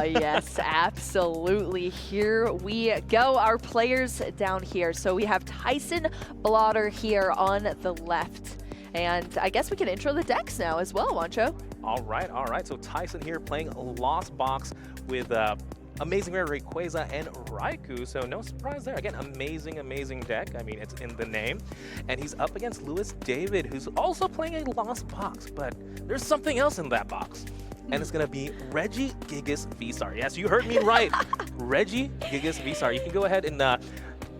Yes, absolutely. Here we go. Our players down here. So we have Tyson, Blatter here on the left. And I guess we can intro the decks now as well, Wancho. All right. So Tyson here playing a Lost Box with Amazing Rare Rayquaza and Raikou. So no surprise there. Again, amazing deck. I mean, it's in the name. And he's up against Lewis David, who's also playing a Lost Box. But there's something else in that box. And it's going to be Regigigas V-Star. Yes, you heard me right. Regigigas V-Star. You can go ahead and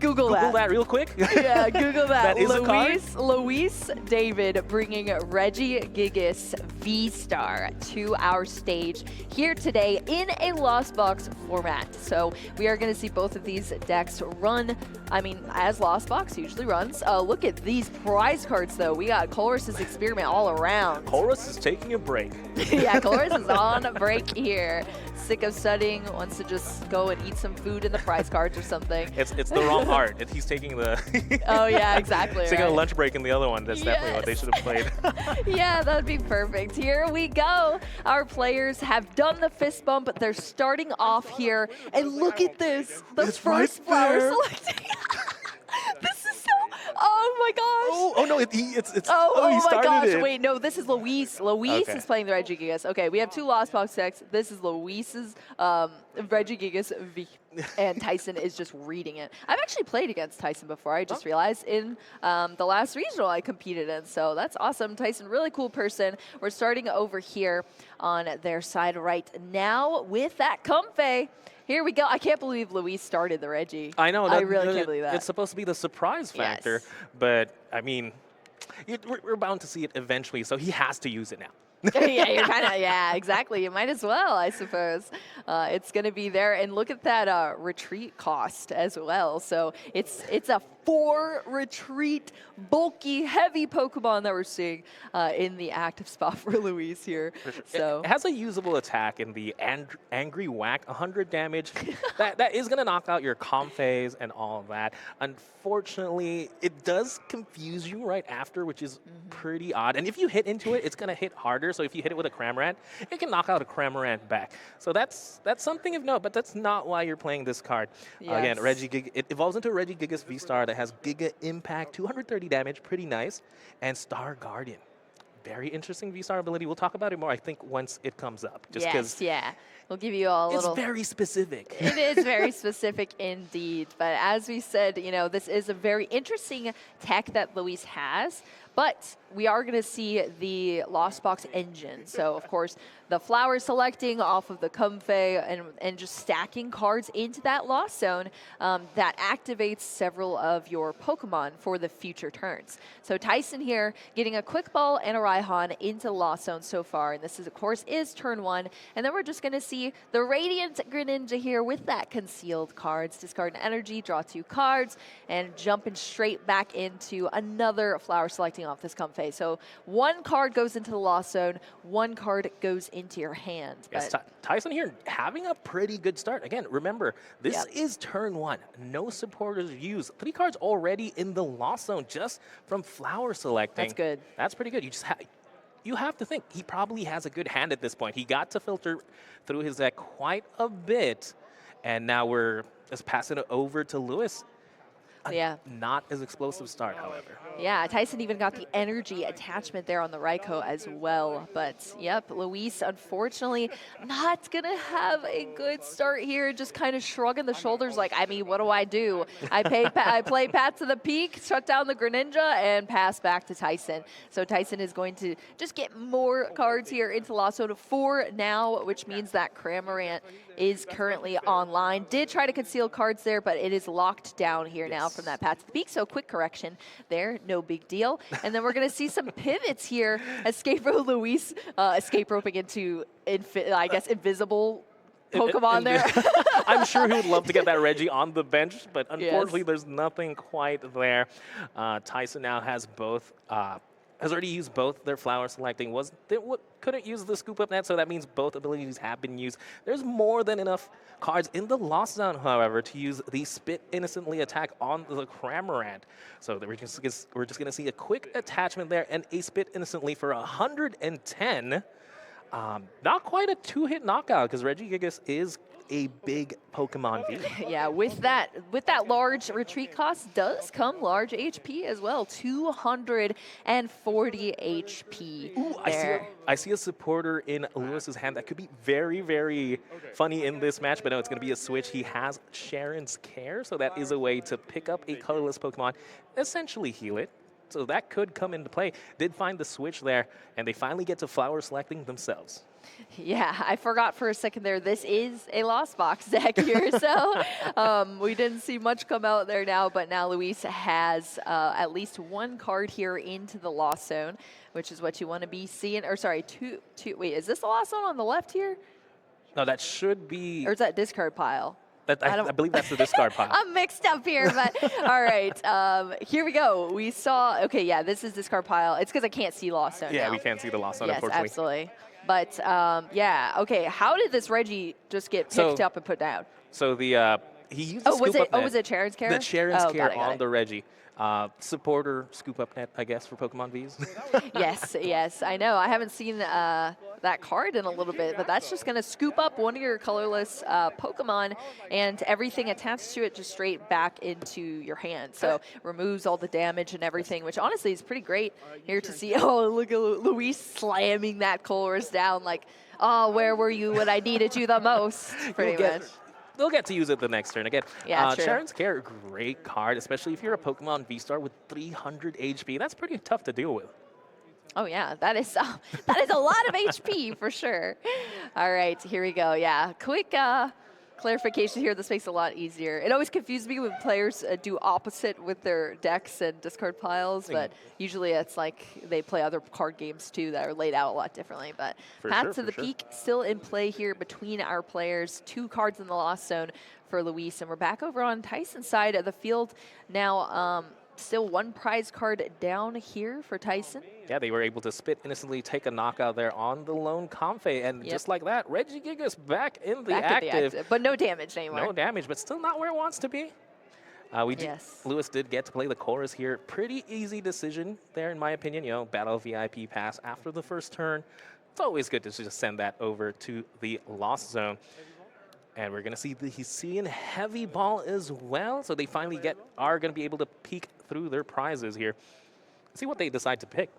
Google that real quick. Yeah, Google that. That is a card? Luis David bringing Regigigas V-Star to our stage here today in a Lost Box format. So we are going to see both of these decks run, I mean, as Lost Box usually runs. Look at these prize cards, though. We got Colress's Experiment all around. Colress is taking a break. Yeah, Colress is on a break here. Sick of studying, wants to just go and eat some food in the prize cards or something. It's the wrong art. He's taking the Oh yeah, exactly. He's taking a lunch break in the other one. That's definitely what they should have played. Yeah, that would be perfect. Here we go. Our players have done the fist bump. They're starting off here, and look at this. The It's first right flower there. selecting. This is so. Oh my gosh. Oh no! It's Oh he my started gosh, it. wait, no, this is Luis. Luis Okay. is playing the Regigigas. Okay, we have two Lost Box decks. This is Luis's Regigigas V, and Tyson is just reading it. I've actually played against Tyson before, I just realized, in the last regional I competed in, so that's awesome. Tyson, really cool person. We're starting over here on their side right now with that Comfey. Here we go. I can't believe Luis started the Reggie. I know. I really can't believe that. It's supposed to be the surprise factor, Yes. but I mean, we're bound to see it eventually, so he has to use it now. Yeah, you're kind of, yeah, exactly. You might as well, I suppose. It's going to be there. And look at that retreat cost as well. So it's a 4 retreat, bulky, heavy Pokemon that we're seeing in the active spot for Luis here. So It has a usable attack in the Angry Whack, 100 damage. that is going to knock out your Comfeys and all of that. Unfortunately, it does confuse you right after, which is pretty odd. And if you hit into it, it's going to hit harder. So if you hit it with a Cramorant, it can knock out a Cramorant back. So that's something of note, but that's not why you're playing this card. Again, Yes. it evolves into Regigigas V-Star that has Giga Impact, 230 damage, pretty nice, and Star Guardian. Very interesting V-Star ability. We'll talk about it more, I think, once it comes up. Just yes, yeah. We'll give you all a little. it's very specific. It is very specific indeed. But as we said, you know, this is a very interesting tech that Luis has. But we are going to see the Lost Box engine. So, of course, the flower selecting off of the Comfey and just stacking cards into that Lost Zone that activates several of your Pokemon for the future turns. So Tyson here getting a Quick Ball and a Raihan into Lost Zone so far. And this, is, of course, is turn 1. And then we're just going to see the Radiant Greninja here with that concealed cards. Discard an energy, draw 2 cards, and jumping straight back into another flower selecting off this Comfey. So 1 card goes into the Lost Zone, 1 card goes into your hand. Yes, Tyson here having a pretty good start. Again, remember, this is turn 1. No supporters used. 3 cards already in the Lost Zone just from flower selecting. That's good. That's pretty good. You have to think, he probably has a good hand at this point. He got to filter through his deck quite a bit, and now we're just passing it over to Lewis. Yeah. Not as explosive start, however. Yeah, Tyson even got the energy attachment there on the Raikou as well. But, yep, Luis, unfortunately, not going to have a good start here. Just kind of shrugging the shoulders like, I mean, what do? I play Pat to the Peak, shut down the Greninja, and pass back to Tyson. So Tyson is going to just get more cards here into Lost Zone 4 now, which means that Cramorant is currently online. Did try to conceal cards there, but it is locked down here now from that Pat to the Peak. So quick correction there, no big deal. And then we're going to see some pivots here. Escape Rope Luis escape roping into, I guess, invisible Pokemon there. I'm sure he would love to get that Reggie on the bench, but unfortunately there's nothing quite there. Tyson now has both has already used both their flower selecting. Couldn't use the scoop up net, so that means both abilities have been used. There's more than enough cards in the Lost Zone, however, to use the Spit Innocently attack on the Cramorant. So we're just going to see a quick attachment there and a Spit Innocently for 110. Not quite a two-hit knockout because Regigigas is a big Pokemon V. Yeah, with that large retreat cost does come large HP as well. 240 HP Ooh, there. I see a supporter in Lewis's hand that could be very, very funny in this match, but no, it's going to be a switch. He has Sharon's Care, so that is a way to pick up a colorless Pokemon, essentially heal it. So that could come into play. Did find the switch there, and they finally get to flower selecting themselves. Yeah, I forgot for a second there. This is a Lost Box deck here, so we didn't see much come out there now, but now Luis has at least one card here into the Lost Zone, which is what you want to be seeing. Or sorry, two. Wait, is this the Lost Zone on the left here? No, that should be... Or is that discard pile? I believe that's the discard pile. I'm mixed up here, but all right. Here we go. We saw, okay, yeah, this is discard pile. It's because I can't see Lost Zone Yeah, now. we can't see the Lost Zone, yes, unfortunately. Absolutely. But yeah, okay, how did this Reggie just get picked up and put down? So the he used the scoop up net. Was it Sharon's Care? The Sharon's Care got on it. the Reggie. Supporter scoop up net, I guess, for Pokemon Vs. Yes, I know. I haven't seen that card in a little bit, but that's just going to scoop up one of your colorless Pokemon and everything attached to it just straight back into your hand. So removes all the damage and everything, which honestly is pretty great here to see. Oh, look at Luis slamming that Colress down like, oh, where were you when I needed you the most, pretty much. They'll get to use it the next turn again. Yeah, true. Sharon's Care, great card, especially if you're a Pokemon V-Star with 300 HP. That's pretty tough to deal with. Oh yeah, that is a lot of HP for sure. All right, here we go. Yeah, quick clarification here. This makes it a lot easier. It always confuses me when players do opposite with their decks and discard piles, but usually it's like they play other card games too that are laid out a lot differently. But Path to the Peak still in play here between our players. 2 cards in the Lost Zone for Luis, and we're back over on Tyson's side of the field now. Still 1 prize card down here for Tyson. Yeah, they were able to spit innocently, take a knockout there on the lone Comfey, and just like that, Regigigas back in the active. But no damage anymore. No damage, but still not where it wants to be. Lewis did get to play the chorus here. Pretty easy decision there, in my opinion. You know, battle VIP pass after the first turn. It's always good to just send that over to the Lost Zone. And we're going to see the Hisuian Heavy Ball as well. So they finally are going to be able to peek through their prizes here. See what they decide to pick.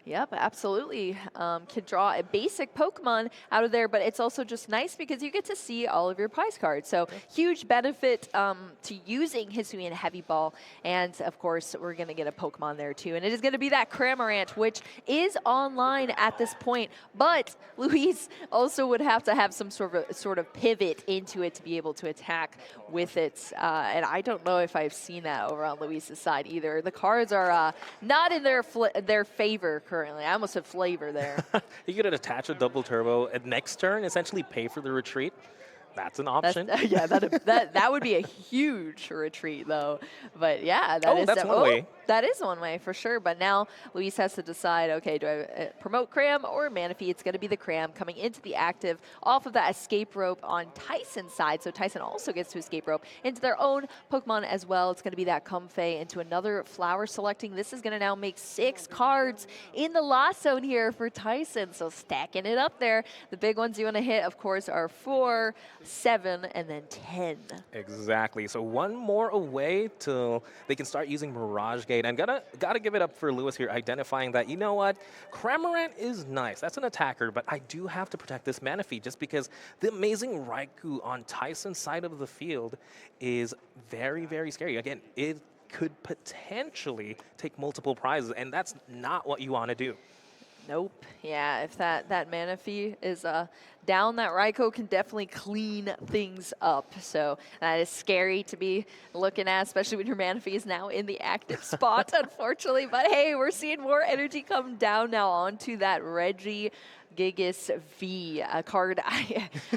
Yep, absolutely. Can draw a basic Pokemon out of there, but it's also just nice because you get to see all of your prize cards. So huge benefit to using Hisuian Heavy Ball. And of course, we're going to get a Pokemon there too. And it is going to be that Cramorant, which is online at this point. But Luis also would have to have some sort of pivot into it to be able to attack with it. And I don't know if I've seen that over on Luis's side either. The cards are not in their favor currently. I almost have flavor there. You could attach a double turbo and next turn essentially pay for the retreat. That's an option. Yeah, that would be a huge retreat though. But yeah, that's one way. That is one way for sure. But now Luis has to decide, okay, do I promote Cram or Manaphy? It's going to be the Cram coming into the active off of that escape rope on Tyson's side. So Tyson also gets to escape rope into their own Pokemon as well. It's going to be that Comfey into another flower selecting. This is going to now make 6 cards in the Lost Zone here for Tyson. So stacking it up there. The big ones you want to hit, of course, are 4, 7, and then 10. Exactly. So one more away till they can start using Mirage Gate. And gotta give it up for Lewis here, identifying that, you know what, Cramorant is nice. That's an attacker, but I do have to protect this Manaphy just because the amazing Raikou on Tyson's side of the field is very, very scary. Again, it could potentially take multiple prizes, and that's not what you want to do. Nope. Yeah, if that Manaphy is down, that Raikou can definitely clean things up. So that is scary to be looking at, especially when your Manaphy is now in the active spot, unfortunately. But hey, we're seeing more energy come down now onto that Regigigas V, a card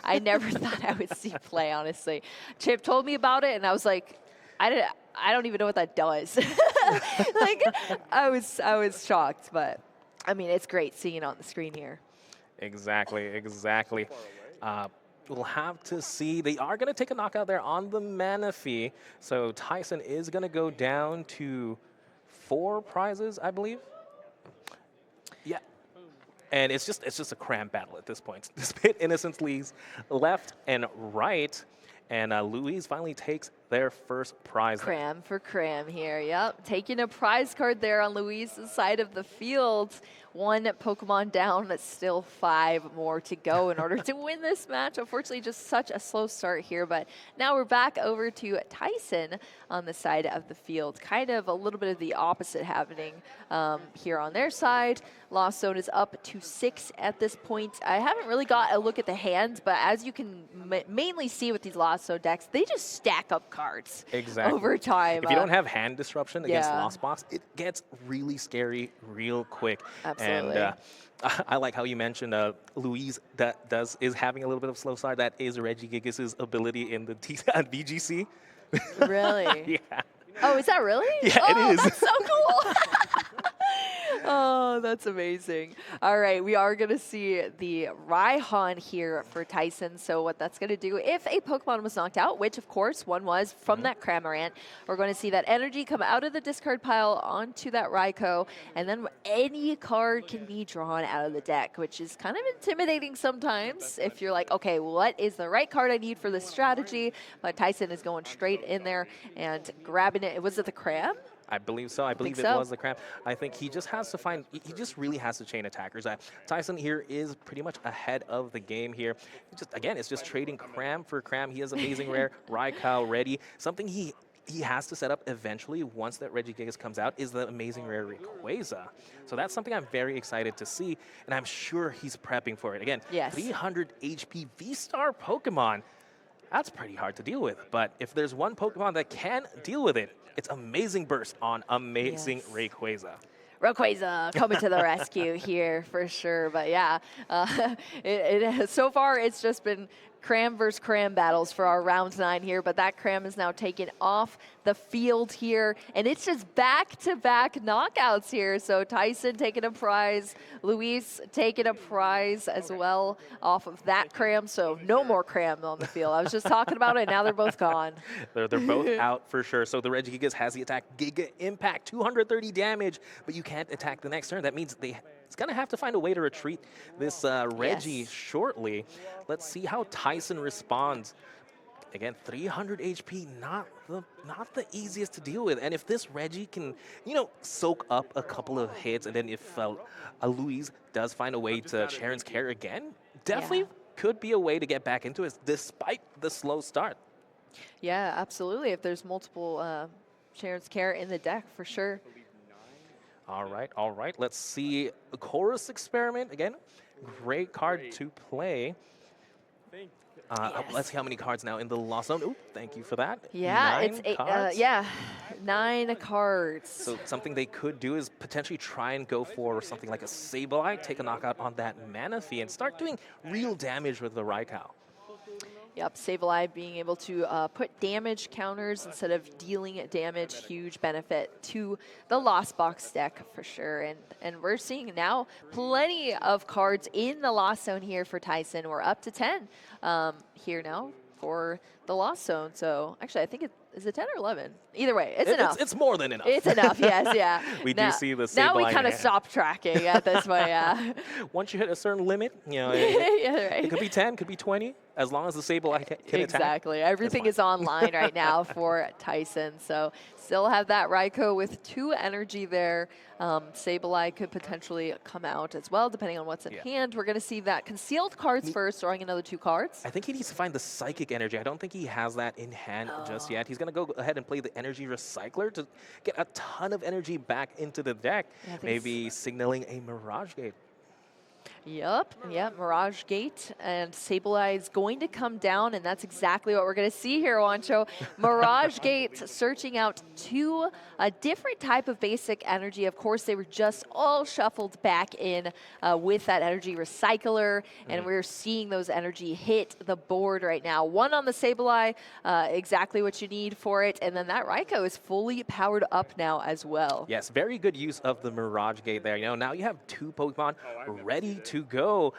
I never thought I would see play, honestly. Chip told me about it, and I was like, I don't even know what that does. Like, I was shocked, but I mean, it's great seeing it on the screen here. Exactly. We'll have to see. They are going to take a knockout there on the Manaphy. So Tyson is going to go down to 4 prizes, I believe. Yeah. And it's just a cram battle at this point. Spit Innocence leads left and right, and Louise finally takes their first prize. Cram for cram here. Yep, taking a prize card there on Louise's side of the field. One Pokemon down, that's still 5 more to go in order to win this match. Unfortunately, just such a slow start here, but now we're back over to Tyson on the side of the field. Kind of a little bit of the opposite happening here on their side. Lost Zone is up to 6 at this point. I haven't really got a look at the hands, but as you can mainly see with these Lost Zone decks, they just stack up cards over time. If you don't have hand disruption against yeah. Lost Box, it gets really scary real quick. Absolutely. And I like how you mentioned Louise is having a little bit of slow start. That is Regigigas' ability in the VGC. Really? Yeah. Oh, is that really? Yeah, it is. That's so cool. Oh, that's amazing. All right, we are going to see the Raihan here for Tyson. So what that's going to do, if a Pokemon was knocked out, which of course one was from that Cramorant, we're going to see that energy come out of the discard pile onto that Raikou, and then any card can be drawn out of the deck, which is kind of intimidating sometimes if you're like, okay, what is the right card I need for this strategy? But Tyson is going straight in there and grabbing it. Was it the Cram? I believe so. I believe it was the Cram. I think he just has to find, he just really has to chain attackers. Tyson here is pretty much ahead of the game here. Again, it's just trading Cram for Cram. He has amazing rare Raikou ready. Something he has to set up eventually once that Regigigas comes out is the amazing rare Rayquaza. So that's something I'm very excited to see, and I'm sure he's prepping for it. Again, 300 HP V-Star Pokemon. That's pretty hard to deal with, but if there's one Pokemon that can deal with it, it's Amazing Burst on Amazing Rayquaza. Rayquaza coming to the rescue here for sure. But yeah, so far it's just been Cram versus Cram battles for our round 9 here, but that Cram is now taken off the field here, and it's just back-to-back knockouts here. So Tyson taking a prize, Luis taking a prize as well off of that Cram, so no more Cram on the field. I was just talking about it, now they're both gone. They're both out for sure. So the Regigigas has the attack Giga Impact, 230 damage, but you can't attack the next turn. That means it's going to have to find a way to retreat this Reggie shortly. Let's see how Tyson responds. Again, 300 HP, not the easiest to deal with. And if this Reggie can, soak up a couple of hits, and then if Louise does find a way to Sharon's Care again, definitely could be a way to get back into it despite the slow start. Yeah, absolutely. If there's multiple Sharon's Care in the deck, for sure. All right. Let's see a Chorus Experiment. Again, great card to play. Let's see how many cards now in the Lost Zone. Ooh, thank you for that. Yeah, 9 it's 8, cards. 9 cards. So something they could do is potentially try and go for something like a Sableye, take a knockout on that Manaphy, and start doing real damage with the Raikou. Yep, Sableye being able to put damage counters instead of dealing damage, huge benefit to the Lost Box deck for sure. And we're seeing now plenty of cards in the Lost Zone here for Tyson. We're up to 10 here now for the Lost Zone. So actually, I think is it 10 or 11? Either way, it's enough. It's more than enough. It's enough, yes, yeah. We do see the Sableye. Now we kind of stop tracking at this point, yeah. Once you hit a certain limit, it could be 10, could be 20, as long as the Sableye can attack. Exactly. Everything is online right now for Tyson. So still have that Raikou with 2 energy there. Sableye could potentially come out as well, depending on what's in hand. We're going to see that concealed cards first, throwing another 2 cards. I think he needs to find the Psychic Energy. I don't think he has that in hand just yet. He's going to go ahead and play the Energy Recycler to get a ton of energy back into the deck, maybe signaling a Mirage Gate. Yep, Mirage Gate, and Sableye is going to come down, and that's exactly what we're going to see here, Wancho. Mirage Gate searching out 2 a different type of basic energy. Of course, they were just all shuffled back in with that Energy Recycler, and we're seeing those energy hit the board right now. 1 on the Sableye, exactly what you need for it, and then that Raikou is fully powered up now as well. Yes, very good use of the Mirage Gate there. Now you have 2 Pokemon ready to go.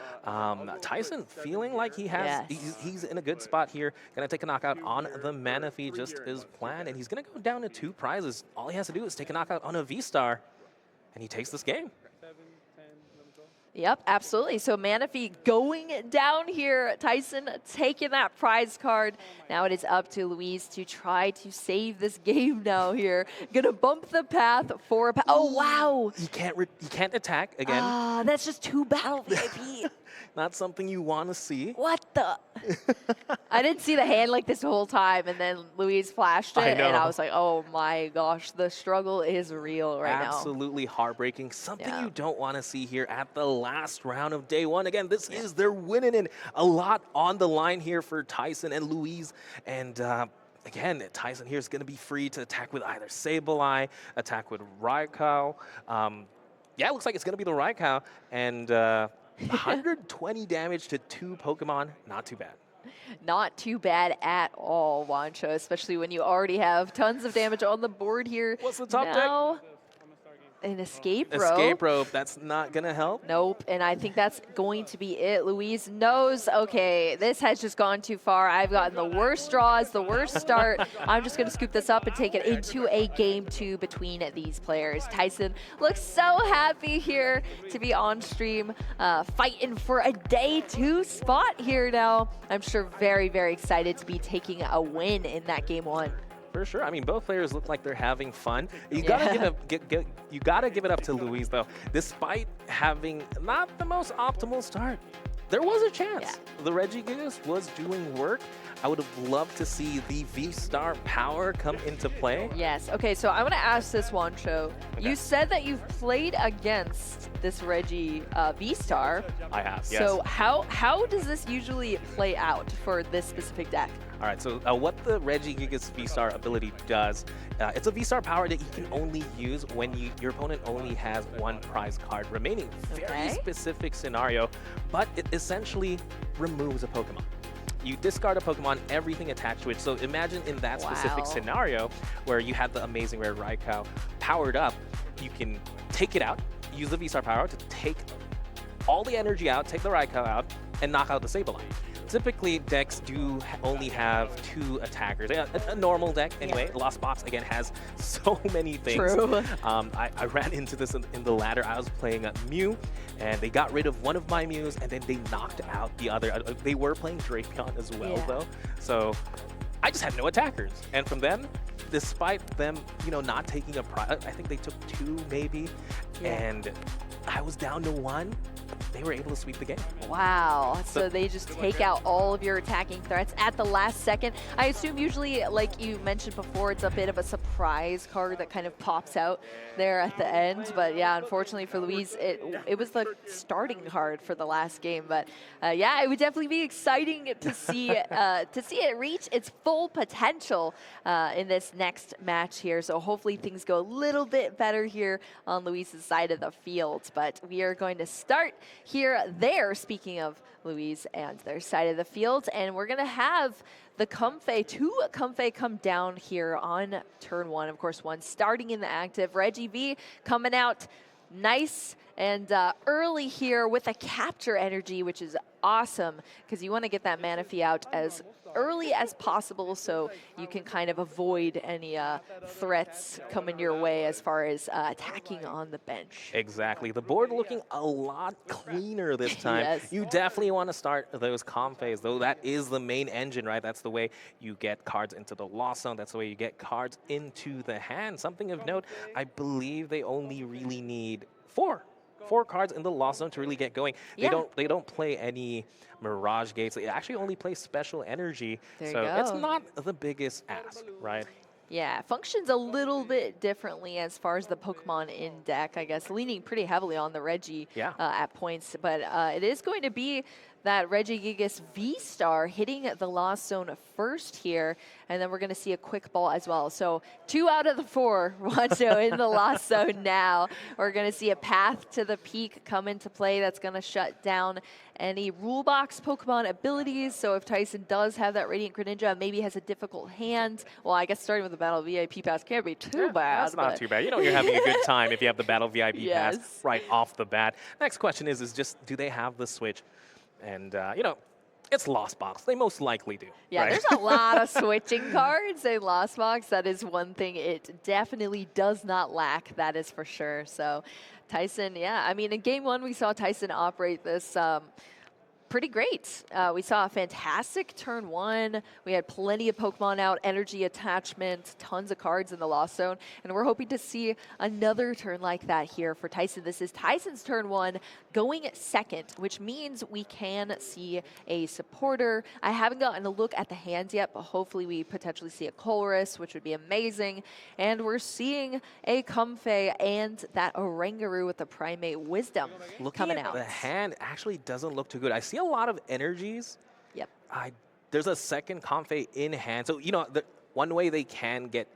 Tyson feeling like he has, he's in a good spot here. Gonna take a knockout on the Manaphy just as planned, and he's gonna go down to 2 prizes. All he has to do is take a knockout on a V-Star, and he takes this game. Yep, absolutely. So Manaphy going down here. Tyson taking that prize card. Now it is up to Louise to try to save this game now here. Gonna bump the path for a oh, wow. You can't attack again. Ah, that's just 2 battle VIP. Not something you want to see. What the? I didn't see the hand like this the whole time, and then Louise flashed it, I know. and I was like, oh my gosh, the struggle is real right now. Absolutely heartbreaking. Something you don't want to see here at the last round of day 1. Again, this is they're winning it. A lot on the line here for Tyson and Louise. And again, Tyson here is going to be free to attack with either Sableye, attack with Raikou. Yeah, it looks like it's going to be the Raikou. And 120 damage to 2 Pokemon. Not too bad. Not too bad at all, Wancho, especially when you already have tons of damage on the board here. What's the top now, deck? An escape rope. Escape rope. That's not going to help. Nope, and I think that's going to be it. Louise knows, okay, this has just gone too far. I've gotten the worst draws, the worst start. I'm just going to scoop this up and take it into a game 2 between these players. Tyson looks so happy here to be on stream, fighting for a day 2 spot here now. I'm sure very, very excited to be taking a win in that game 1. For sure. I mean, both players look like they're having fun. You gotta you gotta give it up to Louise though. Despite having not the most optimal start, there was a chance. The Regigigas was doing work. I would have loved to see the V-Star power come into play. Yes. Okay, so I want to ask this, Wancho. Okay. You said that you've played against this Regi V-Star. I have, yes. So how does this usually play out for this specific deck? All right, so what the Regigigas V-Star ability does, it's a V-Star power that you can only use when your opponent only has 1 prize card remaining. Very specific scenario, but it essentially removes a Pokemon. You discard a Pokemon, everything attached to it. So imagine in that specific scenario where you had the amazing rare Raikou powered up, you can take it out, use the V-Star power to take all the energy out, take the Raikou out, and knock out the Sableye. Typically, decks do only have 2 attackers. A normal deck, anyway. Lost Box, again, has so many things. True. I ran into this in the ladder. I was playing Mew, and they got rid of one of my Mews, and then they knocked out the other. They were playing Drapion as well, though. So I just had no attackers. And from them, despite them, not taking a prize, I think they took 2 maybe, and I was down to 1. They were able to sweep the game. Wow. So they just take out all of your attacking threats at the last second. I assume usually, like you mentioned before, it's a bit of a surprise card that kind of pops out there at the end. But yeah, unfortunately for Louise, it was the starting card for the last game. But yeah, it would definitely be exciting to see it reach its full potential in this next match here. So hopefully things go a little bit better here on Louise's side of the field. But we are going to start there, speaking of Louise and their side of the field, and we're going to have the Comfey, 2 Comfey come down here on turn 1. Of course, 1 starting in the active. Regi V coming out nice and early here with a capture energy, which is awesome because you want to get that Manaphy out as early as possible so you can kind of avoid any threats coming your way as far as attacking on the bench. Exactly. The board looking a lot cleaner this time. You definitely want to start those Comfeys, though that is the main engine, right? That's the way you get cards into the Lost Zone. That's the way you get cards into the hand. Something of note, I believe they only really need 4 cards in the Lost Zone to really get going. They don't play any Mirage Gates. They actually only play Special Energy. So it's not the biggest ask, right? Yeah, functions a little bit differently as far as the Pokemon in deck, I guess, leaning pretty heavily on the Regi at points. But it is going to be that Regigigas V-Star hitting the Lost Zone first here, and then we're going to see a Quick Ball as well. So 2 out of the 4 Wancho in the Lost Zone now. We're going to see a Path to the Peak come into play that's going to shut down any Rule Box Pokemon abilities. So if Tyson does have that Radiant Greninja, maybe has a difficult hand. Well, I guess starting with the Battle VIP Pass can't be too bad. That's not too bad. You know you're having a good time if you have the Battle VIP Pass right off the bat. Next question is just, do they have the Switch? And, It's Lost Box. They most likely do. Yeah, right? there's a lot of switching cards in Lost Box. That is one thing it definitely does not lack. That is for sure. So Tyson, yeah, I mean, in game one, we saw Tyson operate this pretty great. We saw a fantastic turn one. We had plenty of Pokemon out, energy attachment, tons of cards in the Lost Zone, and we're hoping to see another turn like that here for Tyson. This is Tyson's turn one, going second, which means we can see a supporter. I haven't gotten a look at the hands yet, but hopefully we potentially see a Colress, which would be amazing. And we're seeing a Comfey and that Oranguru with the Primate Wisdom coming out. The hand actually doesn't look too good. I see a lot of energies. Yep. There's a second Comfey in hand. So, you know, the one way they can get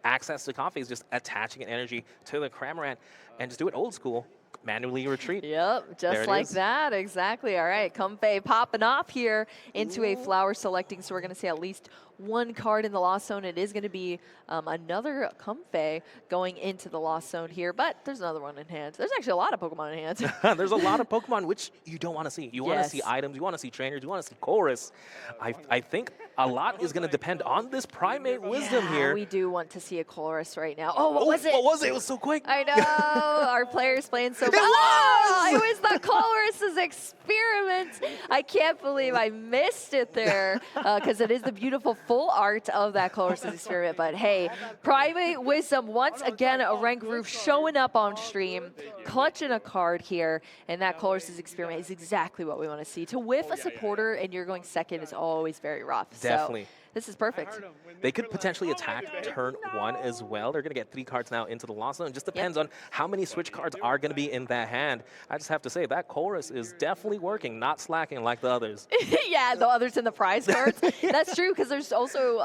access to Comfey is just attaching an energy to the Cramorant and just do it old school. Manually retreat. Yep, just like that. Exactly. All right, Comfey popping off here into a flower selecting. So we're going to see at least one card in the Lost Zone. It is going to be another Comfey going into the Lost Zone here, but there's another one in hand. There's actually a lot of Pokemon in hand. There's a lot of Pokemon which you don't want to see. You want to see items, you want to see trainers, you want to see Chorus. I think a lot is going to depend on this Primate Wisdom here. We do want to see a Chorus right now. Oh, what was it? What was it? It was so quick. I know. Our player's playing so well. Oh, it was the Chorus's experiment. I can't believe I missed it there because it is the beautiful full art of that Chorus's experiment. But hey, Primate Wisdom once again, a rank roof showing up on stream, clutching a card here, and that Chorus's experiment is exactly what we want to see. To whiff a supporter and you're going second is always very rough. Definitely. So this is perfect. They could potentially attack turn one as well. They're going to get 3 cards now into the Lost Zone. It just depends on how many switch cards are going to be in that hand. I just have to say, that Chorus is definitely working, not slacking like the others. Yeah, the others in the prize cards. That's true, because there's also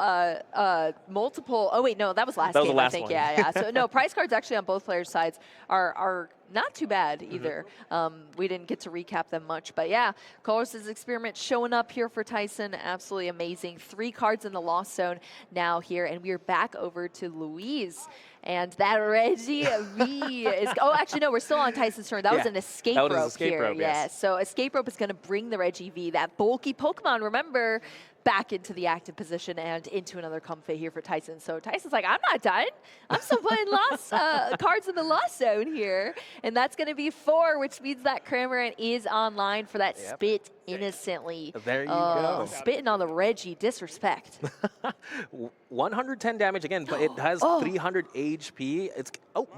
multiple. Oh, wait, no, that was last game, I think. One. Yeah. So, no, prize cards actually on both players' sides are not too bad either. We didn't get to recap them much, but yeah, Chorus's experiment showing up here for Tyson. Absolutely amazing. 3 cards in the Lost Zone now here, and we're back over to Louise. And that Reggie V is. Oh, actually, no, we're still on Tyson's turn. That was an escape rope here. Yeah, so escape rope is going to bring the Reggie V, that bulky Pokemon, remember, back into the active position and into another Comfey here for Tyson. So Tyson's like, I'm not done. I'm still playing cards in the Lost Zone here. And that's going to be 4, which means that Cramorant is online for that Spit innocently. There you go. Spitting on the Reggie, disrespect. 110 damage again, but it has 300 HP. It's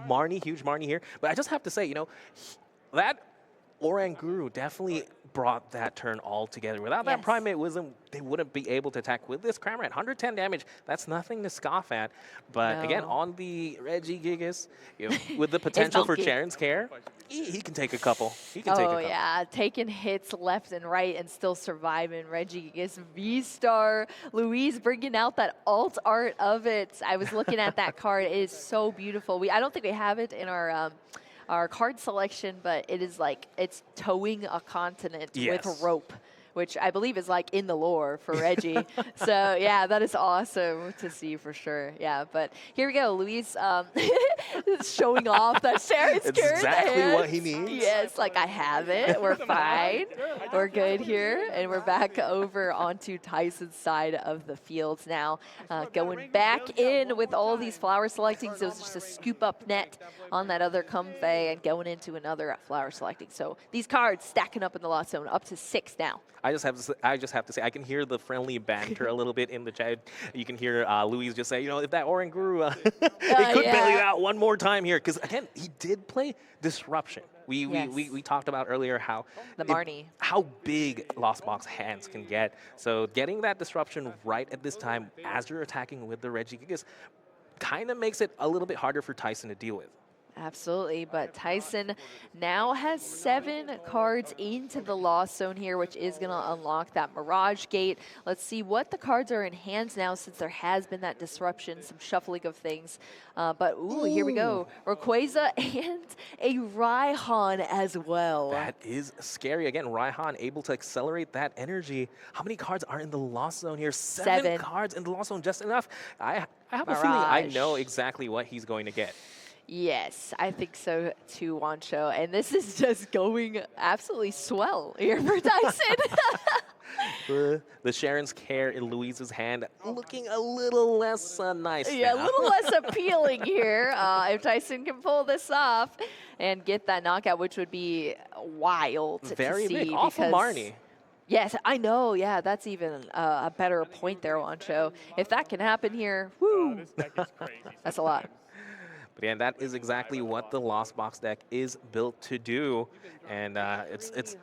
Marnie, huge Marnie here. But I just have to say, you know, that Oranguru definitely brought that turn all together. Without that Primate Wisdom, they wouldn't be able to attack with this Cramorant. 110 damage, that's nothing to scoff at. But again, on the Regigigas, you know, with the potential for Charon's Care, he can take a couple. He can take a couple. Yeah, taking hits left and right and still surviving. Regigigas V-Star. Louise bringing out that alt art of it. I was looking at that card. It is so beautiful. I don't think we have it in our card selection, but it is like it's towing a continent with a rope, which I believe is like in the lore for Reggie. So yeah, that is awesome to see for sure. Yeah, but here we go. Louise showing off that Sharon's It's exactly what he needs. Yes, like I have it. We're fine. We're good here. And we're back over onto Tyson's side of the fields now. Going back in with all these flower selectings. It was just a scoop up net on that other Comfey and going into another flower selecting. So these cards stacking up in the Lost Zone, up to 6 now. I just have to say, I can hear the friendly banter a little bit in the chat. You can hear Louise just say, you know, if that Oranguru, it could bail you out one more time here. Because, again, he did play Disruption. We talked about earlier how big Lost Box hands can get. So getting that Disruption right at this time as you're attacking with the Regigigas kind of makes it a little bit harder for Tyson to deal with. Absolutely, but Tyson now has 7 cards into the Lost Zone here, which is going to unlock that Mirage Gate. Let's see what the cards are in hands now, since there has been that disruption, some shuffling of things. But here we go. Rayquaza and a Raihan as well. That is scary. Again, Raihan able to accelerate that energy. How many cards are in the Lost Zone here? 7 cards in the Lost Zone, just enough. I have a feeling I know exactly what he's going to get. Yes, I think so too, Wancho. And this is just going absolutely swell here for Tyson. The Sharon's Care in Louise's hand looking a little less nice Yeah, a now. little less appealing here. If Tyson can pull this off and get that knockout, which would be wild Very to see. big. Awful because Marnie. Yes, I know. Yeah, that's even a better point there, Wancho. If that can happen here, woo, that's a lot. But yeah, that is exactly what the Lost Box deck is built to do. And it's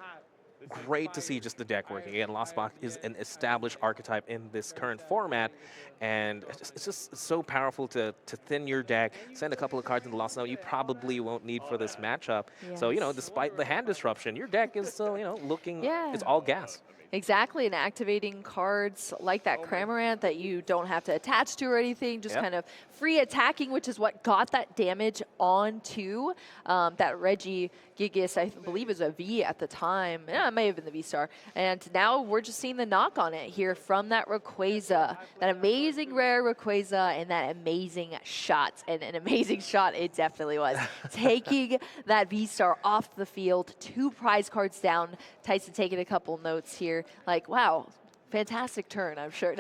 great to see just the deck working. Again, Lost Box is an established archetype in this current format, and it's just so powerful to thin your deck, send a couple of cards in the Lost Zone you probably won't need for this matchup. So, you know, despite the hand disruption, your deck is still, you know, looking, it's all gas. Exactly, and activating cards like that Cramorant that you don't have to attach to or anything, just kind of free attacking, which is what got that damage onto that Regigigas, I believe is a V at the time. Yeah, it may have been the V-Star. And now we're just seeing the knock on it here from that Rayquaza, that amazing rare Rayquaza, and that amazing shot. And an amazing shot it definitely was. Taking that V-Star off the field, 2 prize cards down. Tyson taking a couple notes here. Like, wow, fantastic turn, I'm sure.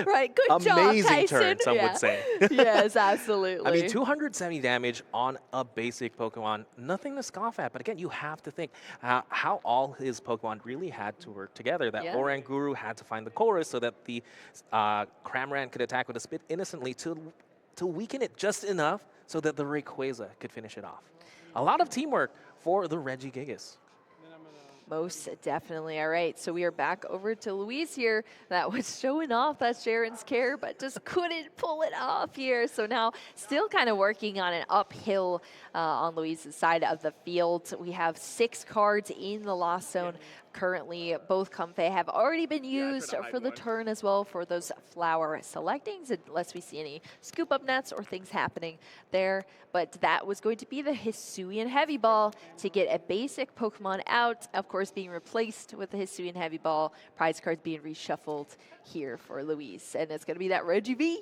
Right, good job, Amazing Tyson. turn, some would say. Yes, absolutely. I mean, 270 damage on a basic Pokemon, nothing to scoff at. But again, you have to think how all his Pokemon really had to work together. That Oranguru had to find the chorus so that the Cramorant could attack with a Spit innocently to weaken it just enough so that the Rayquaza could finish it off. A lot of teamwork for the Regigigas. Most definitely. All right, so we are back over to Louise here. That was showing off that Sharon's Care, but just couldn't pull it off here. So now still kind of working on an uphill on Louise's side of the field. We have 6 cards in the Lost Zone. Currently, both Comfey have already been used for the turn as well for those flower selectings, unless we see any scoop up nets or things happening there. But that was going to be the Hisuian Heavy Ball to get a basic Pokemon out, of course being replaced with the Hisuian Heavy Ball, prize cards being reshuffled here for Louise. And it's going to be that Regiv.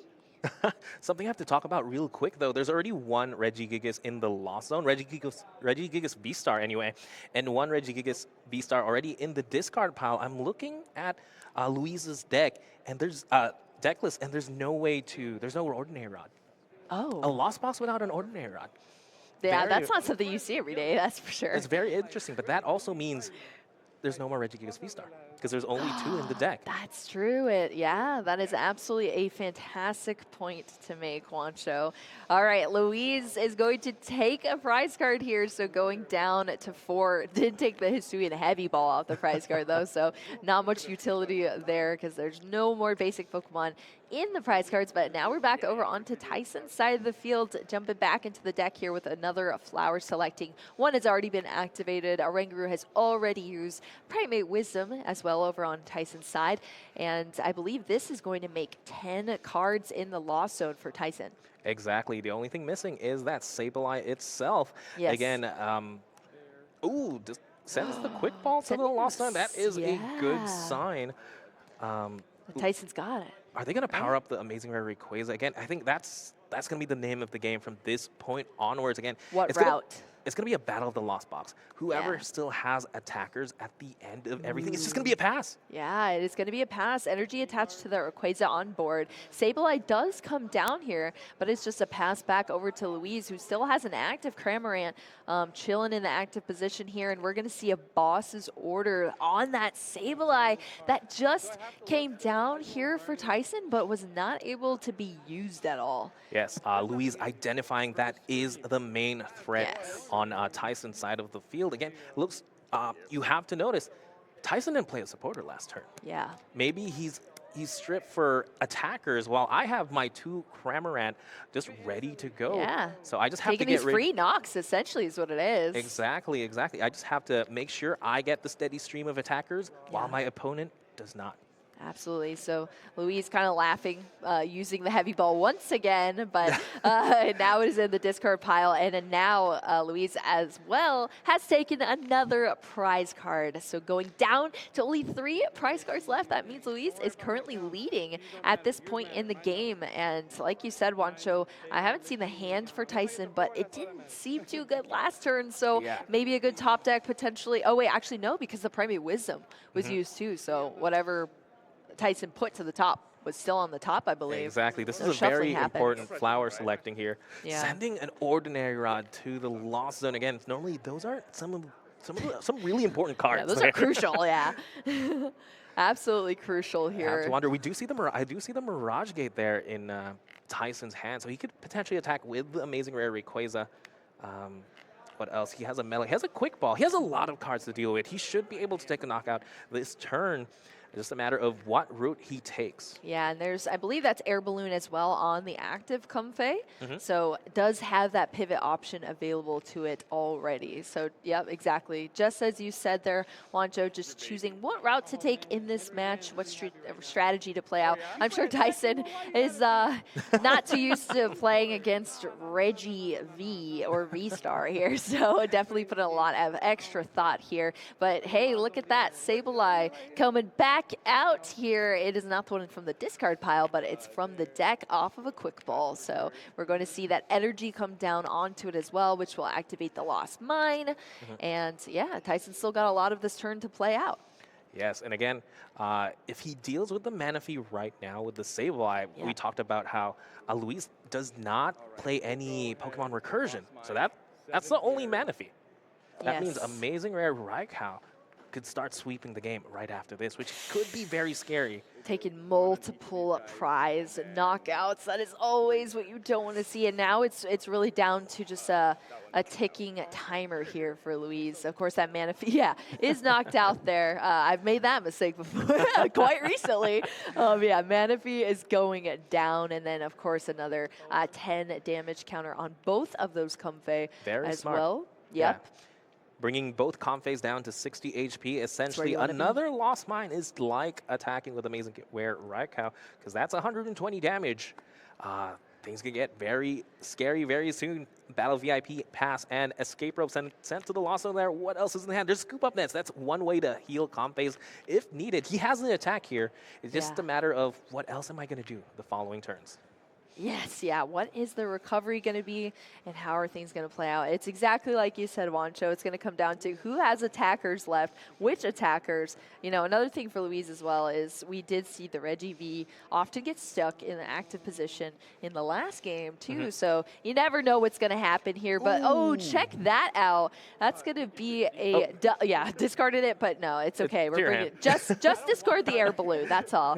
Something I have to talk about real quick, though. There's already 1 Regigigas in the Lost Zone, Regigigas V-Star anyway, and 1 Regigigas V-Star already in the discard pile. I'm looking at Louise's deck, and there's deck list, and there's no Ordinary Rod. Oh. A Lost Box without an Ordinary Rod. Yeah, that's not something you see every day, that's for sure. It's very interesting, but that also means there's no more Regigigas V-Star, because there's only 2 in the deck. That's true. Yeah, that is absolutely a fantastic point to make, Wancho. All right, Louise is going to take a prize card here, so going down to 4. Did take the Hisuian Heavy Ball off the prize card, though, so not much utility there because there's no more basic Pokemon in the prize cards. But now we're back over onto Tyson's side of the field, jumping back into the deck here with another flower selecting. 1 has already been activated. Oranguru has already used Primate Wisdom as well over on Tyson's side. And I believe this is going to make 10 cards in the Lost Zone for Tyson. Exactly. The only thing missing is that Sableye itself. Yes. Again, just sends the quick ball to the Lost Zone. That is a good sign. Tyson's got it. Are they going to power up the Amazing Rare Rayquaza again? I think that's going to be the name of the game from this point onwards. Again, What route? It's going to be a battle of the Lost Box. Whoever still has attackers at the end of everything, it's just going to be a pass. Yeah, it is going to be a pass. Energy attached to the Rayquaza on board. Sableye does come down here, but it's just a pass back over to Louise, who still has an active Cramorant chilling in the active position here. And we're going to see a boss's order on that Sableye that just came down here for Tyson, but was not able to be used at all. Yes, Louise identifying that is the main threat on Tyson's side of the field. Again, looks, you have to notice, Tyson didn't play a supporter last turn. Yeah. Maybe he's stripped for attackers while I have my 2 Cramorant just ready to go. Yeah. So I just have Taking to get these free knocks, essentially, is what it is. Exactly. I just have to make sure I get the steady stream of attackers while my opponent does not. Absolutely. So Louise kind of laughing, using the heavy ball once again, but now it is in the discard pile. And then now Louise as well has taken another prize card. So going down to only 3 prize cards left, that means Louise is currently leading at this point in the game. And like you said, Wancho, I haven't seen the hand for Tyson, but it didn't seem too good last turn. So maybe a good top deck potentially. Oh, wait, actually, no, because the Primate Wisdom was used too. So whatever Tyson put to the top was still on the top, I believe. Exactly. This So is a very shuffling happened. important flower selecting here. Yeah. Sending an ordinary rod to the lost zone again. Normally, those are some really important cards. Yeah, those are crucial. Yeah, absolutely crucial here. I have to wonder. We do see the I do see the Mirage Gate there in Tyson's hand, so he could potentially attack with the amazing rare Rayquaza. What else? He has a melee. He has a quick ball. He has a lot of cards to deal with. He should be able to take a knockout this turn. It's just a matter of what route he takes. Yeah, and there's, I believe that's Air Balloon as well on the active Comfey. So it does have that pivot option available to it already. So, yep, exactly. Just as you said there, Wancho, just choosing what route to take in this match, what strategy to play out. I'm sure Tyson is not too used to playing against Reggie V or V-Star here. So definitely putting a lot of extra thought here. But hey, look at that. Sableye coming back out here. It is not the one from the discard pile, but it's from the deck off of a quick ball. So we're going to see that energy come down onto it as well, which will activate the Lost Mine. And yeah, Tyson's still got a lot of this turn to play out. Yes, and again, if he deals with the Manaphy right now with the Sableye, we talked about how Louise does not play any Pokemon recursion. So that's the only Manaphy. That means amazing rare Raikou could start sweeping the game right after this, which could be very scary. Taking multiple prize knockouts, that is always what you don't want to see. And now it's really down to just a ticking timer here for Louise. Of course, that Manaphy, is knocked out there. I've made that mistake before, quite recently. Yeah, Manaphy is going down, and then of course another 10 damage counter on both of those Comfey as smart. well. Yep. Yeah. Bringing both Comfeys down to 60 HP. Essentially, another Lost Mine is like attacking with Amazing Rare Raikou, because that's 120 damage. Things could get very scary very soon. Battle VIP pass and escape rope sent to the Lost Zone there. What else is in the hand? There's scoop up nets. That's one way to heal Comfeys if needed. He has an attack here. It's just a matter of what else am I going to do the following turns. Yes, yeah. What is the recovery going to be, and how are things going to play out? It's exactly like you said, Wancho. It's going to come down to who has attackers left, which attackers. You know, another thing for Louise as well is we did see the Reggie V often get stuck in an active position in the last game too. So you never know what's going to happen here. But check that out. That's going to be a discarded it, but no, it's okay. We're bringing just discard the air balloon. That's all.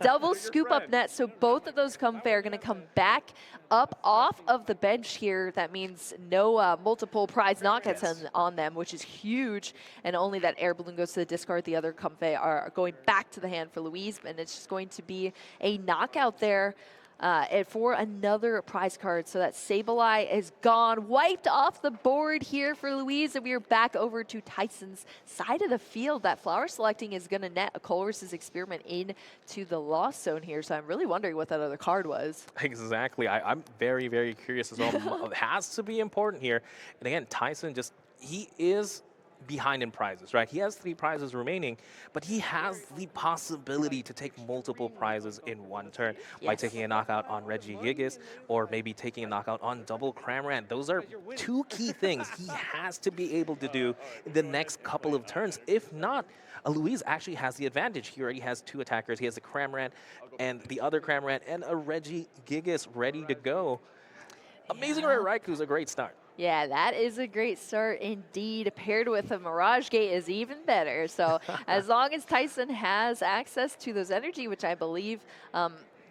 Double scoop up net. So both of those Comfey are going to come back up off of the bench here. That means no multiple prize knockouts on them, which is huge. And only that air balloon goes to the discard. The other Comfey are going back to the hand for Louise, and it's just going to be a knockout there. For another prize card. So that Sableye is gone, wiped off the board here for Louise, and we are back over to Tyson's side of the field. That flower selecting is going to net a Colress's Experiment into the Lost Zone here, so I'm really wondering what that other card was. Exactly. I'm very, very curious as well. It has to be important here. And again, Tyson he is behind in prizes, right? He has 3 prizes remaining, but he has the possibility to take multiple prizes in one turn by taking a knockout on Reggie Gigas or maybe taking a knockout on Double Cramorant. Those are 2 key things he has to be able to do in the next couple of turns. If not, Louise actually has the advantage. He already has 2 attackers. He has a Cramorant and the other Cramorant and a Reggie Gigas ready to go. Amazing Rare Raikou is a great start. Yeah, that is a great start indeed. Paired with a Mirage Gate is even better. So as long as Tyson has access to those energy, which I believe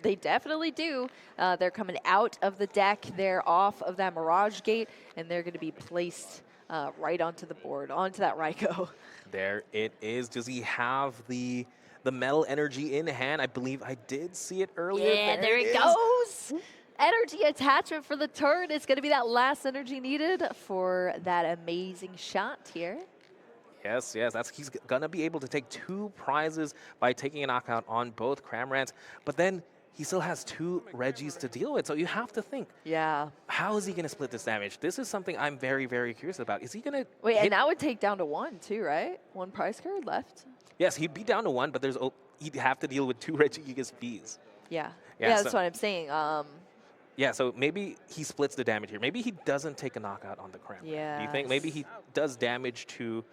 they definitely do, they're coming out of the deck. They're off of that Mirage Gate, and they're going to be placed right onto the board, onto that Raikou. There it is. Does he have the metal energy in hand? I believe I did see it earlier. Yeah, there it goes. Energy attachment for the turn. It's going to be that last energy needed for that amazing shot here. Yes, yes, he's gonna be able to take 2 prizes by taking a knockout on both Cramorants, but then he still has 2 Reggies to deal with. So you have to think, Yeah. how is he gonna split this damage? This is something I'm very, very curious about. Is he gonna Wait, hit? and that would take down to 1 too, right? 1 prize card left. Yes, he'd be down to 1, but he'd have to deal with 2 Regigigas Vs. Yeah. Yeah, Yeah, so- that's what I'm saying. Yeah, so maybe he splits the damage here. Maybe he doesn't take a knockout on the Cramorant. Do you think maybe he does damage to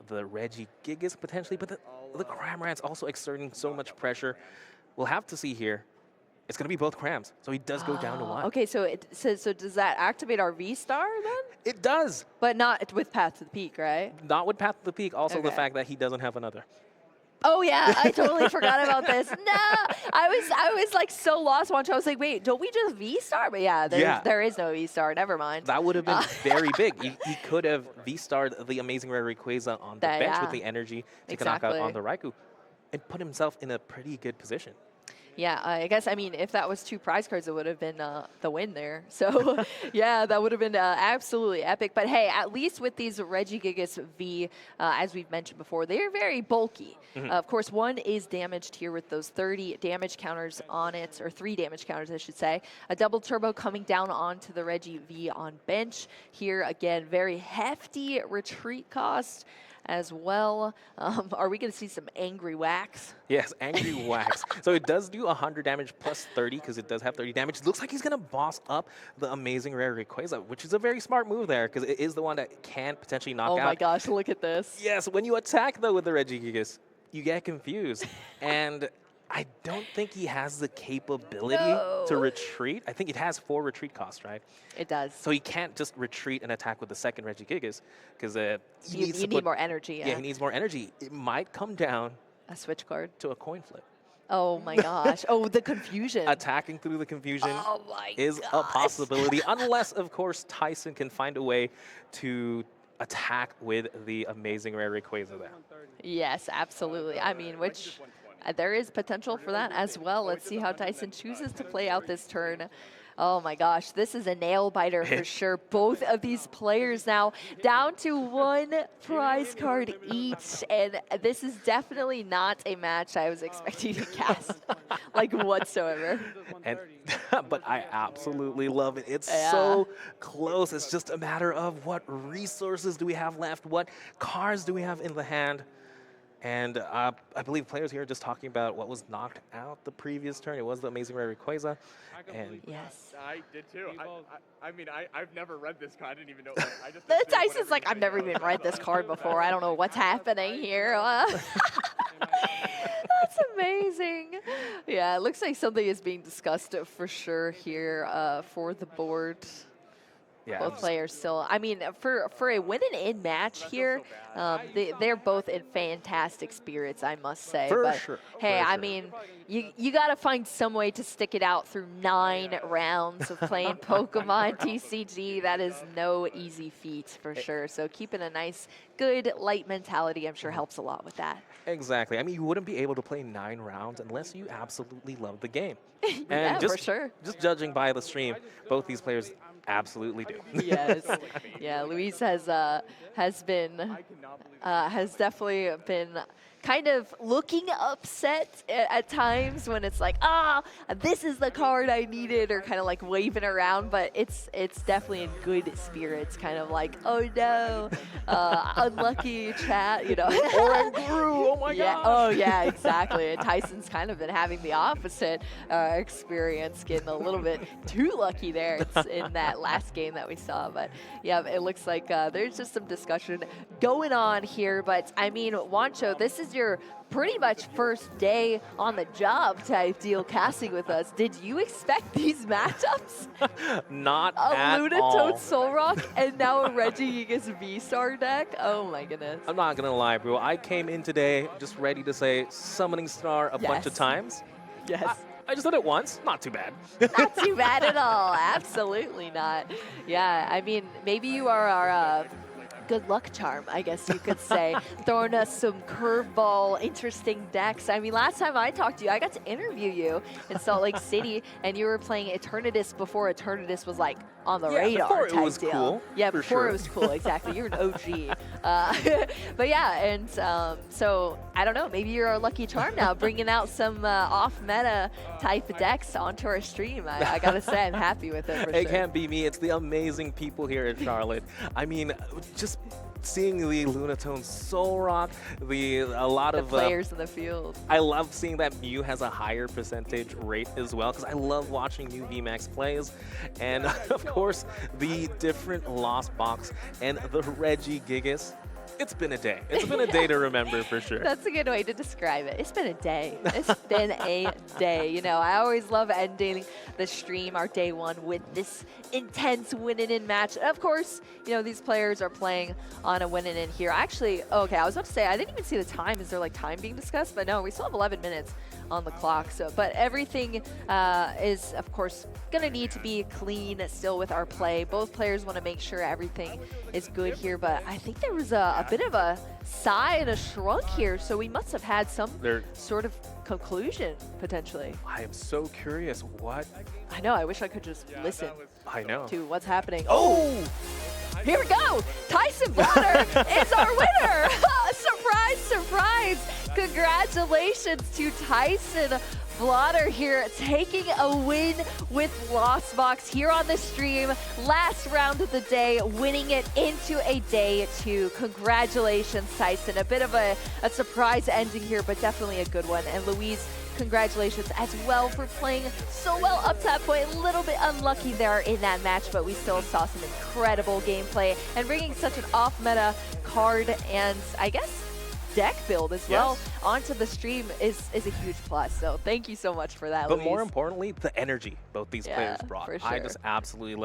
the Regigigas potentially, but the Cramorant's also exerting so much pressure. We'll have to see here. It's going to be both Crams, so he does go down to 1. Okay, so so does that activate our V-Star then? It does. But not with Path to the Peak, right? Not with Path to the Peak. Also the Okay. fact that he doesn't have another. Oh yeah, I totally forgot about this. Nah, I was like so lost once. I was like, wait, don't we just V-Star? But yeah, there is no V-Star. Never mind. That would have been very big. He could have V-starred the amazing rare Rayquaza on the bench with the energy, take a knockout on the Raikou, and put himself in a pretty good position. Yeah, I guess, I mean, if that was 2 prize cards, it would have been the win there. So, yeah, that would have been absolutely epic. But, hey, at least with these Regigigas V, as we've mentioned before, they're very bulky. Of course, 1 is damaged here with those 30 damage counters on it, or 3 damage counters, I should say. A double turbo coming down onto the Regi V on bench. Here, again, very hefty retreat cost as well. Are we going to see some Angry Wax? Yes, Angry Wax. So it does do 100 damage plus 30 because it does have 30 damage. Looks like he's going to boss up the amazing rare Rayquaza, which is a very smart move there because it is the one that can potentially knock out. Oh my gosh, look at this. Yes, when you attack though with the Regigigas, you get confused. And I don't think he has the capability to retreat. I think it has 4 retreat costs, right? It does. So he can't just retreat and attack with the second Regigigas because he needs you need more energy. Yeah, he needs more energy. It might come down a switch card to a coin flip. Oh my gosh. Oh, the confusion. Attacking through the confusion is gosh. a possibility, unless, of course, Tyson can find a way to attack with the amazing rare Rayquaza there. Yes, absolutely. I mean, which there is potential for that as well. Let's see how Tyson chooses to play out this turn. Oh my gosh, this is a nail biter for sure. Both of these players now down to 1 prize card each, and this is definitely not a match I was expecting to cast, like whatsoever. But I absolutely love it. It's so close. It's just a matter of what resources do we have left, what cards do we have in the hand. And I believe players here are just talking about what was knocked out the previous turn. It was the amazing rare Rayquaza. And yes. I did too. I mean, I've never read this card. I didn't even know. I just Tyson's like, I've never even read this card before. I don't know what's happening here. That's amazing. Yeah, it looks like something is being discussed for sure here for the board. yeah, Both players still. I mean, for a win and in match here, they're both in fantastic spirits, I must say. For but sure. hey, For I sure. mean, you got to find some way to stick it out through 9 rounds of playing Pokemon TCG. That is no easy feat for sure. So keeping a nice, good, light mentality, I'm sure helps a lot with that. Exactly. I mean, you wouldn't be able to play 9 rounds unless you absolutely love the game. And Yeah, just, for sure. Just judging by the stream, both these players absolutely do. Yes. Yeah, Luis has definitely been kind of looking upset at times when it's like, this is the card I needed, or kind of like waving around, but it's definitely in good spirits, kind of like, oh no, unlucky chat, you know. Or grew, oh my gosh. gosh. Oh yeah, exactly. And Tyson's kind of been having the opposite experience, getting a little bit too lucky there in that last game that we saw. But yeah, it looks like there's just some discussion going on here. But I mean, Wancho, this is your pretty much first day on the job type deal casting with us. Did you expect these matchups? Not A at Lunatoad all. Solrock and now a Regigigas V-Star deck? Oh my goodness. I'm not going to lie, bro. I came in today just ready to say Summoning Star a bunch of Yes. times. Yes. I just did it once. Not too bad. Not too bad at all. Absolutely not. Yeah, I mean, maybe you are our good luck charm, I guess you could say, throwing us some curveball, interesting decks. I mean, last time I talked to you, I got to interview you in Salt Lake City, and you were playing Eternatus before Eternatus was like on the radar before type it was deal. cool. Yeah, for before sure. it was cool, exactly. You're an OG. But yeah, and so I don't know, maybe you're a lucky charm now, bringing out some off-meta type decks onto our stream. I gotta say, I'm happy with it for It sure. can't be me. It's the amazing people here in Charlotte. I mean, just seeing the Lunatone Soul Rock, a lot The of players in the field. I love seeing that Mew has a higher percentage rate as well, because I love watching Mew VMAX plays. And of course, the different Lost Box and the Reggie Gigas. It's been a day. It's been a day to remember for sure. That's a good way to describe it. It's been a day. It's been a day. You know, I always love ending the stream, our day one, with this intense win-in match. Of course, you know, these players are playing on a win-in here. Actually, okay, I was about to say, I didn't even see the time. Is there like time being discussed? But no, we still have 11 minutes on the clock. So, but everything is, of course, gonna need to be clean still with our play. Both players want to make sure everything is good here, but I think there was a bit of a sigh and a shrug here, so we must have had some sort of conclusion, potentially. I am so curious what. I know, I wish I could just listen I know. to what's happening. Oh! Here we go! Tyson Blatter is our winner! Surprise, surprise! Congratulations to Tyson Blatter here, taking a win with Lost Box here on the stream. Last round of the day, winning it into a day two. Congratulations, Tyson. A bit of a surprise ending here, but definitely a good one. And Louise, congratulations as well for playing so well up to that point. A little bit unlucky there in that match, but we still saw some incredible gameplay and bringing such an off-meta card and, I guess, deck build as well onto the stream is a huge plus. So thank you so much for that, But Louise. more importantly, the energy both these players brought. for I sure. just absolutely love